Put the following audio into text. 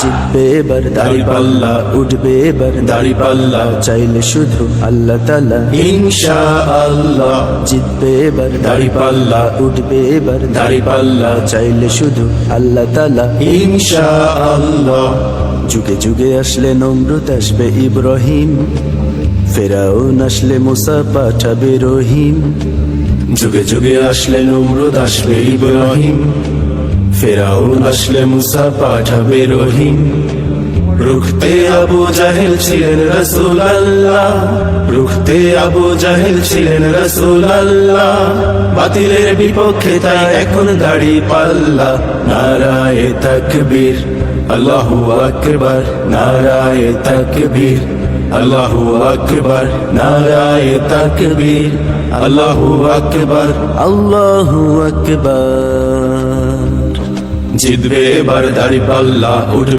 জিতবে এবার দাড়িপাল্লা, উঠবে এবার দাড়িপাল্লা, চাইলে শুধু আল্লাহ তাআলা ইনশাআল্লাহ। জিতবে এবার দাড়িপাল্লা, উঠবে এবার দাড়িপাল্লা, চাইলে শুধু আল্লাহ তাআলা ইনশাআল্লাহ। যুগে যুগে আসলে নমরুদ, আসবে ইব্রাহিম, ফেরাউন আসলে মুসা, পাঠাবে রহিম। যুগে যুগে আসলে নমরুদ, আসবে ইব্রাহিম, ফেরাউন আসলে মুসা, পাঠাবে রহিম। রুখতে আবু জাহেল ছিলেন রাসূল আল্লাহ, রুখতে আবু জাহেল ছিলেন রাসূল আল্লাহ। বাতিলের বিপক্ষে তাই এখন দাড়িপাল্লা। নারায়ে তাকবীর, আল্লাহু আকবার, নারায়ে তাকবীর, আল্লাহু আকবার, নারায়ে তাকবীর, আল্লাহু আকবার, আল্লাহু আকবার। জিতবে এবার দাড়িপাল্লা, উঠবে